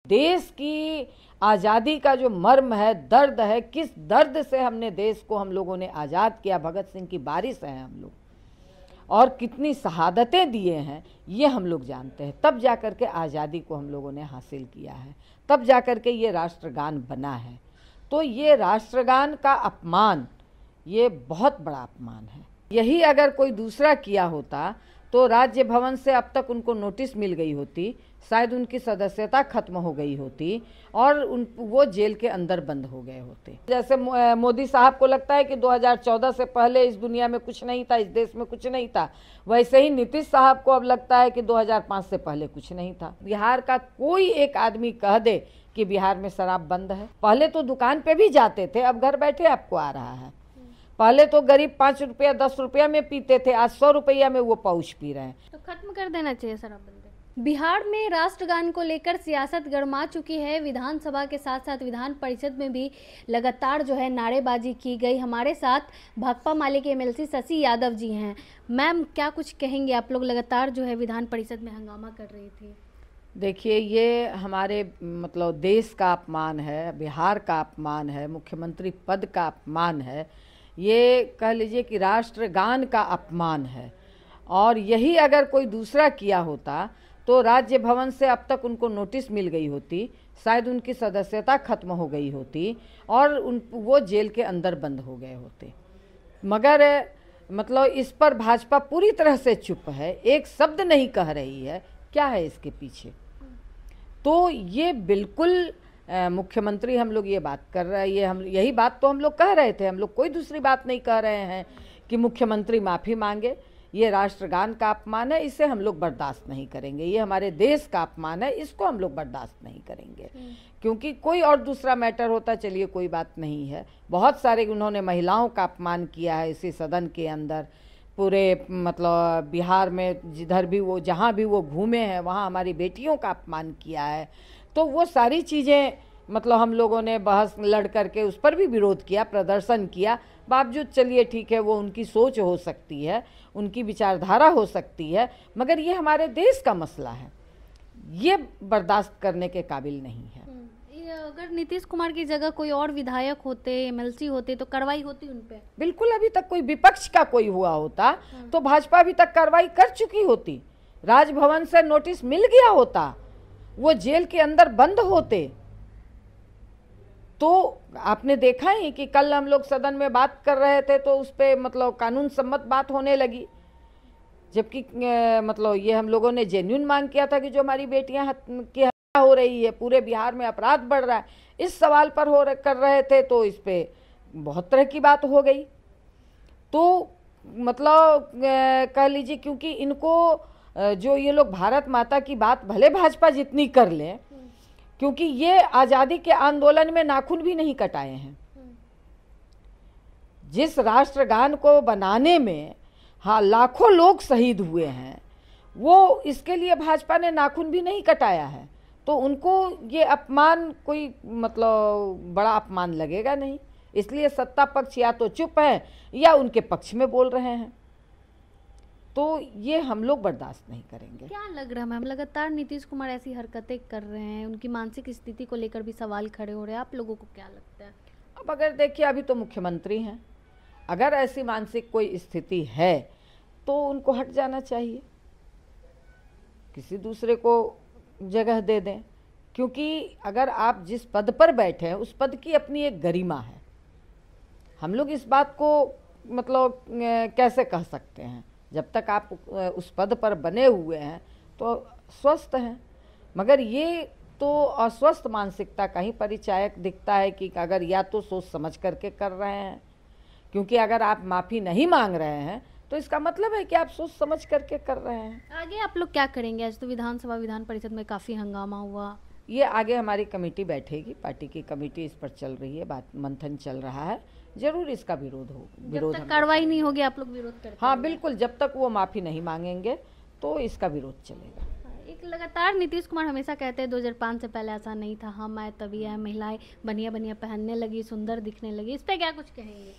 देश की आज़ादी का जो मर्म है, दर्द है, किस दर्द से हमने देश को हम लोगों ने आज़ाद किया, भगत सिंह की बारिश है हम लोग, और कितनी शहादतें दिए हैं ये हम लोग जानते हैं। तब जाकर के आज़ादी को हम लोगों ने हासिल किया है, तब जाकर के ये राष्ट्रगान बना है। तो ये राष्ट्रगान का अपमान, ये बहुत बड़ा अपमान है। यही अगर कोई दूसरा किया होता तो राज्य भवन से अब तक उनको नोटिस मिल गई होती, शायद उनकी सदस्यता खत्म हो गई होती और वो जेल के अंदर बंद हो गए होते। जैसे मोदी साहब को लगता है कि 2014 से पहले इस दुनिया में कुछ नहीं था, इस देश में कुछ नहीं था, वैसे ही नीतीश साहब को अब लगता है कि 2005 से पहले कुछ नहीं था। बिहार का कोई एक आदमी कह दे कि बिहार में शराब बंद है। पहले तो दुकान पे भी जाते थे, अब घर बैठे आपको आ रहा है। पहले तो गरीब 5 रुपया 10 रुपया में पीते थे, आज 100 रुपया में वो पाउच पी रहे हैं। तो खत्म कर देना चाहिए शराबबंदी। बिहार में राष्ट्रगान को लेकर सियासत गरमा चुकी है। विधानसभा के साथ साथ विधान परिषद में भी लगातार जो है नारेबाजी की गई। हमारे साथ भाकपा माले के एमएलसी शशि यादव जी हैं। मैम, क्या कुछ कहेंगे? आप लोग लगातार जो है विधान परिषद में हंगामा कर रही थी। देखिए, ये हमारे देश का अपमान है, बिहार का अपमान है, मुख्यमंत्री पद का अपमान है, ये कह लीजिए कि राष्ट्रगान का अपमान है। और यही अगर कोई दूसरा किया होता तो राज्य भवन से अब तक उनको नोटिस मिल गई होती, शायद उनकी सदस्यता खत्म हो गई होती और वो जेल के अंदर बंद हो गए होते। मगर इस पर भाजपा पूरी तरह से चुप है, एक शब्द नहीं कह रही है। क्या है इसके पीछे? तो ये बिल्कुल मुख्यमंत्री, हम लोग ये बात कर रहे हैं, यही बात तो हम लोग कह रहे थे। हम लोग कोई दूसरी बात नहीं कह रहे हैं कि मुख्यमंत्री माफ़ी मांगे। ये राष्ट्रगान का अपमान है, इसे हम लोग बर्दाश्त नहीं करेंगे। ये हमारे देश का अपमान है, इसको हम लोग बर्दाश्त नहीं करेंगे। क्योंकि कोई और दूसरा मैटर होता, चलिए कोई बात नहीं है। बहुत सारे उन्होंने महिलाओं का अपमान किया है इसी सदन के अंदर। पूरे बिहार में जिधर भी वो, जहाँ भी वो घूमे हैं, वहाँ हमारी बेटियों का अपमान किया है। तो वो सारी चीज़ें हम लोगों ने बहस लड़ करके उस पर भी विरोध किया, प्रदर्शन किया। बावजूद चलिए ठीक है, वो उनकी सोच हो सकती है, उनकी विचारधारा हो सकती है, मगर ये हमारे देश का मसला है, ये बर्दाश्त करने के काबिल नहीं है। अगर नीतीश कुमार की जगह कोई और विधायक होते, एमएलसी होते, तो कार्रवाई होती उन पे? बिल्कुल, अभी तक कोई विपक्ष का कोई हुआ होता तो भाजपा अभी तक कार्रवाई कर चुकी होती, राजभवन से नोटिस मिल गया होता, वो जेल के अंदर बंद होते। तो आपने देखा ही कि कल हम लोग सदन में बात कर रहे थे तो उस पर कानून सम्मत बात होने लगी, जबकि ये हम लोगों ने जेन्युइन मांग किया था कि जो हमारी बेटियां की हत्या हो रही है, पूरे बिहार में अपराध बढ़ रहा है, इस सवाल पर कर रहे थे, तो इस पे बहुत तरह की बात हो गई। तो कह लीजिए, क्योंकि इनको जो ये लोग भारत माता की बात भले भाजपा जितनी कर ले, क्योंकि ये आज़ादी के आंदोलन में नाखून भी नहीं कटाए हैं। जिस राष्ट्रगान को बनाने में लाखों लोग शहीद हुए हैं, वो इसके लिए भाजपा ने नाखून भी नहीं कटाया है। तो उनको ये अपमान कोई बड़ा अपमान लगेगा नहीं। इसलिए सत्ता पक्ष या तो चुप है या उनके पक्ष में बोल रहे हैं, तो ये हम लोग बर्दाश्त नहीं करेंगे। क्या लग रहा है मैम, लगातार नीतीश कुमार ऐसी हरकतें कर रहे हैं, उनकी मानसिक स्थिति को लेकर भी सवाल खड़े हो रहे हैं, आप लोगों को क्या लगता है? अब अगर देखिए, अभी तो मुख्यमंत्री हैं, अगर ऐसी मानसिक कोई स्थिति है तो उनको हट जाना चाहिए, किसी दूसरे को जगह दे दें। क्योंकि अगर आप जिस पद पर बैठे हैं उस पद की अपनी एक गरिमा है। हम लोग इस बात को कैसे कह सकते हैं? जब तक आप उस पद पर बने हुए हैं तो स्वस्थ हैं, मगर ये तो अस्वस्थ मानसिकता का ही परिचायक दिखता है कि अगर या तो सोच समझ करके कर रहे हैं, क्योंकि अगर आप माफ़ी नहीं मांग रहे हैं तो इसका मतलब है कि आप सोच समझ करके कर रहे हैं। आगे आप लोग क्या करेंगे? आज तो विधानसभा विधान परिषद में काफ़ी हंगामा हुआ। ये आगे हमारी कमेटी बैठेगी, पार्टी की कमेटी इस पर चल रही है, बात मंथन चल रहा है, जरूर इसका विरोध हो। जब तक कार्रवाई नहीं होगी आप लोग विरोध करते? हाँ बिल्कुल, जब तक वो माफ़ी नहीं मांगेंगे तो इसका विरोध चलेगा। एक लगातार नीतीश कुमार हमेशा कहते हैं 2005 से पहले ऐसा नहीं था, हम आए तभी आए, महिलाएं बनिया बनिया पहनने लगी, सुंदर दिखने लगी, इस पर क्या कुछ कहेंगे?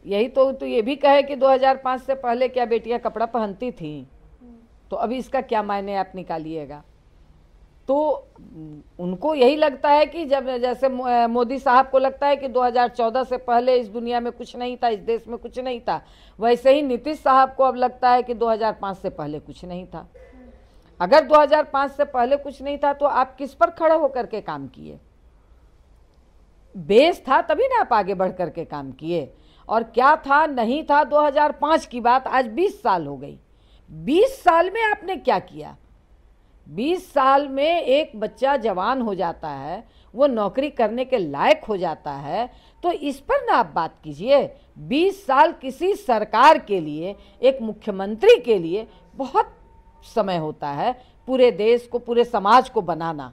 यही तो ये भी कहे कि 2005 से पहले क्या बेटियां कपड़ा पहनती थी, तो अभी इसका क्या मायने आप निकालिएगा? तो उनको यही लगता है कि जब जैसे मोदी साहब को लगता है कि 2014 से पहले इस दुनिया में कुछ नहीं था, इस देश में कुछ नहीं था, वैसे ही नीतीश साहब को अब लगता है कि 2005 से पहले कुछ नहीं था। अगर 2005 से पहले कुछ नहीं था तो आप किस पर खड़े होकर के काम किए? बेस था तभी ना आप आगे बढ़ करके काम किए। और क्या था नहीं था 2005 की बात, आज 20 साल हो गई। 20 साल में आपने क्या किया? 20 साल में एक बच्चा जवान हो जाता है, वो नौकरी करने के लायक हो जाता है, तो इस पर ना आप बात कीजिए। 20 साल किसी सरकार के लिए, एक मुख्यमंत्री के लिए बहुत समय होता है। पूरे देश को, पूरे समाज को बनाना,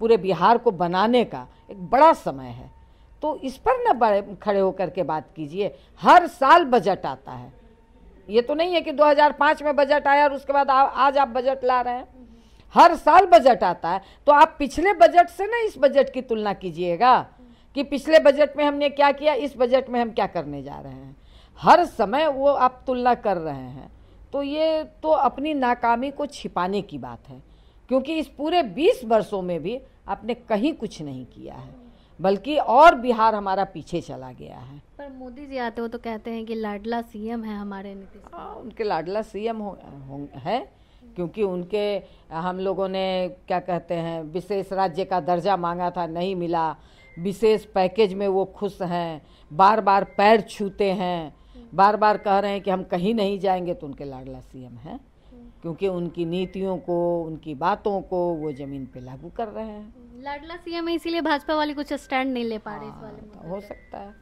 पूरे बिहार को बनाने का एक बड़ा समय है। तो इस पर ना बड़े खड़े होकर के बात कीजिए। हर साल बजट आता है, ये तो नहीं है कि 2005 में बजट आया और उसके बाद आज आप बजट ला रहे हैं। हर साल बजट आता है। तो आप पिछले बजट से ना इस बजट की तुलना कीजिएगा कि पिछले बजट में हमने क्या किया, इस बजट में हम क्या करने जा रहे हैं। हर समय वो आप तुलना कर रहे हैं, तो ये तो अपनी नाकामी को छिपाने की बात है, क्योंकि इस पूरे 20 वर्षों में भी आपने कहीं कुछ नहीं किया है, बल्कि और बिहार हमारा पीछे चला गया है। पर मोदी जी आते हो तो कहते हैं कि लाडला सीएम है हमारे नीतीश। उनके लाडला सीएम है, क्योंकि उनके हम लोगों ने क्या कहते हैं विशेष राज्य का दर्जा मांगा था, नहीं मिला। विशेष पैकेज में वो खुश हैं, बार बार पैर छूते हैं, बार बार कह रहे हैं कि हम कहीं नहीं जाएंगे, तो उनके लाडला सीएम हैं, क्योंकि उनकी नीतियों को, उनकी बातों को वो ज़मीन पे लागू कर रहे हैं। लाडला सीएम है इसीलिए भाजपा वाली कुछ स्टैंड नहीं ले पा रहे इस वाले में। हो सकता है,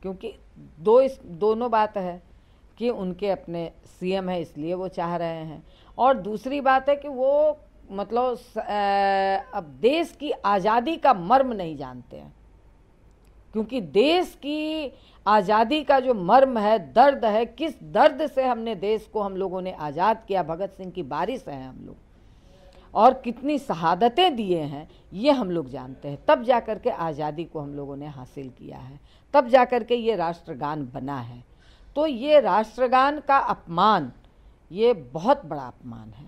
क्योंकि दोनों बात है कि उनके अपने सीएम है इसलिए वो चाह रहे हैं, और दूसरी बात है कि वो मतलब अब देश की आज़ादी का मर्म नहीं जानते हैं। क्योंकि देश की आज़ादी का जो मर्म है, दर्द है, किस दर्द से हमने देश को हम लोगों ने आज़ाद किया, भगत सिंह की बारिश है हम लोग, और कितनी शहादतें दिए हैं, ये हम लोग जानते हैं। तब जाकर के आज़ादी को हम लोगों ने हासिल किया है, तब जाकर के ये राष्ट्रगान बना है। तो ये राष्ट्रगान का अपमान, ये बहुत बड़ा अपमान है।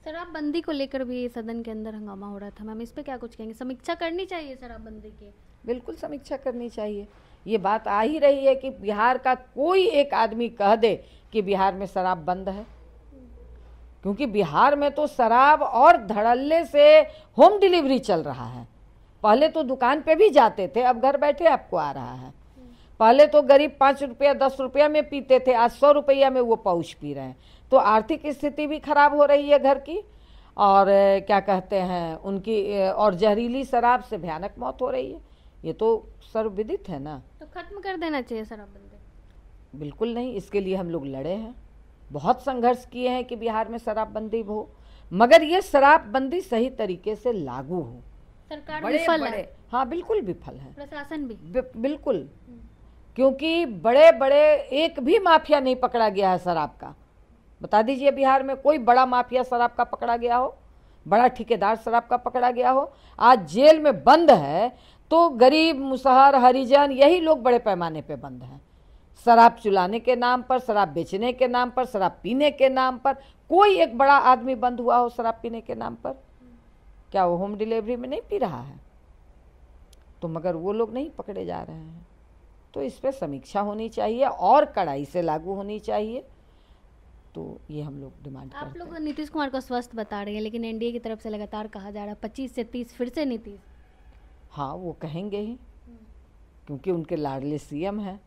शराबबंदी को लेकर भी सदन के अंदर हंगामा हो रहा था मैम, इस पे क्या कुछ कहेंगे? समीक्षा करनी चाहिए शराबबंदी की? बिल्कुल समीक्षा करनी चाहिए। ये बात आ ही रही है कि बिहार का कोई एक आदमी कह दे कि बिहार में शराब बंद है, क्योंकि बिहार में तो शराब और धड़ल्ले से होम डिलीवरी चल रहा है। पहले तो दुकान पे भी जाते थे, अब घर बैठे आपको आ रहा है। पहले तो गरीब 5 रुपया 10 रुपया में पीते थे, आज 100 रुपया में वो पाउच पी रहे हैं। तो आर्थिक स्थिति भी खराब हो रही है घर की, और क्या कहते हैं उनकी, और जहरीली शराब से भयानक मौत हो रही है। ये तो सर्वविदित है ना। तो खत्म कर देना चाहिए शराबबंदी? बिल्कुल नहीं, इसके लिए हम लोग लड़े हैं, बहुत संघर्ष किए हैं कि बिहार में शराबबंदी हो, मगर ये शराबबंदी सही तरीके से लागू हो। सरकार विफल है। हाँ बिल्कुल विफल है, प्रशासन भी बिल्कुल, क्योंकि बड़े बड़े एक भी माफिया नहीं पकड़ा गया है शराब का। बता दीजिए बिहार में कोई बड़ा माफिया शराब का पकड़ा गया हो, बड़ा ठेकेदार शराब का पकड़ा गया हो। आज जेल में बंद है तो गरीब, मुसहर, हरिजन, यही लोग बड़े पैमाने पे बंद हैं। शराब चुलाने के नाम पर, शराब बेचने के नाम पर, शराब पीने के नाम पर। कोई एक बड़ा आदमी बंद हुआ हो शराब पीने के नाम पर? क्या वो होम डिलीवरी में नहीं पी रहा है? तो मगर वो लोग नहीं पकड़े जा रहे हैं। तो इस पर समीक्षा होनी चाहिए और कड़ाई से लागू होनी चाहिए। तो ये हम लोग डिमांड करते हैं। आप लोग नीतीश कुमार को स्वस्थ बता रहे हैं, लेकिन एनडीए की तरफ से लगातार कहा जा रहा है 25 से 30 फिर से नीतीश। हाँ वो कहेंगे ही, क्योंकि उनके लाडले सीएम हैं,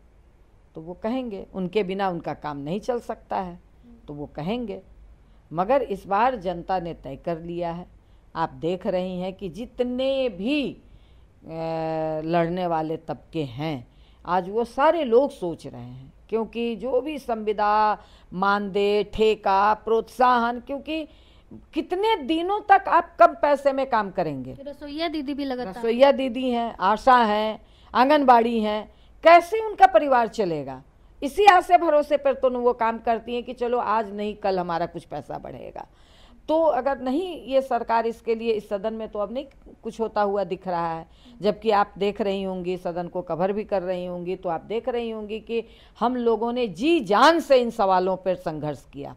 तो वो कहेंगे। उनके बिना उनका काम नहीं चल सकता है, तो वो कहेंगे। मगर इस बार जनता ने तय कर लिया है। आप देख रही हैं कि जितने भी लड़ने वाले तबके हैं, आज वो सारे लोग सोच रहे हैं, क्योंकि जो भी संविदा, मानदेय, ठेका, प्रोत्साहन, क्योंकि कितने दिनों तक आप कम पैसे में काम करेंगे? रसोईया दीदी भी लगातार, रसोईया दीदी हैं, आशा हैं, आंगनबाड़ी हैं, कैसे उनका परिवार चलेगा? इसी आशे भरोसे पर तो वो काम करती हैं कि चलो आज नहीं कल हमारा कुछ पैसा बढ़ेगा। तो अगर नहीं ये सरकार इसके लिए, इस सदन में तो अब नहीं कुछ होता हुआ दिख रहा है। जबकि आप देख रही होंगी, सदन को कवर भी कर रही होंगी, तो आप देख रही होंगी कि हम लोगों ने जी जान से इन सवालों पर संघर्ष किया,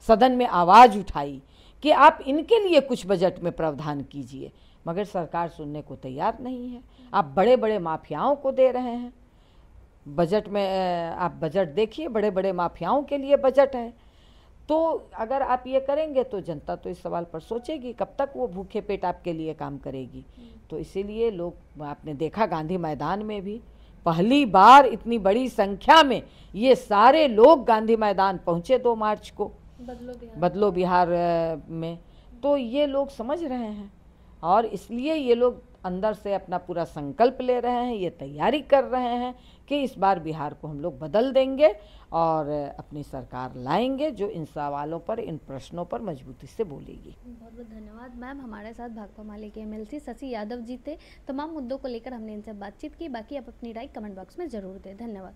सदन में आवाज़ उठाई कि आप इनके लिए कुछ बजट में प्रावधान कीजिए, मगर सरकार सुनने को तैयार नहीं है। आप बड़े बड़े माफियाओं को दे रहे हैं बजट में, आप बजट देखिए, बड़े बड़े माफियाओं के लिए बजट है। तो अगर आप ये करेंगे तो जनता तो इस सवाल पर सोचेगी, कब तक वो भूखे पेट आपके लिए काम करेगी। तो इसीलिए लोग, आपने देखा गांधी मैदान में भी पहली बार इतनी बड़ी संख्या में ये सारे लोग गांधी मैदान पहुँचे 2 मार्च को, बदलो बिहार में। तो ये लोग समझ रहे हैं और इसलिए ये लोग अंदर से अपना पूरा संकल्प ले रहे हैं, ये तैयारी कर रहे हैं कि इस बार बिहार को हम लोग बदल देंगे और अपनी सरकार लाएंगे जो इन सवालों पर, इन प्रश्नों पर मजबूती से बोलेगी। बहुत बहुत धन्यवाद मैम। हमारे साथ भाकपा माले के एमएलसी शशि यादव जी थे। तमाम मुद्दों को लेकर हमने इनसे बातचीत की। बाकी आप अपनी राय कमेंट बॉक्स में ज़रूर दें। धन्यवाद।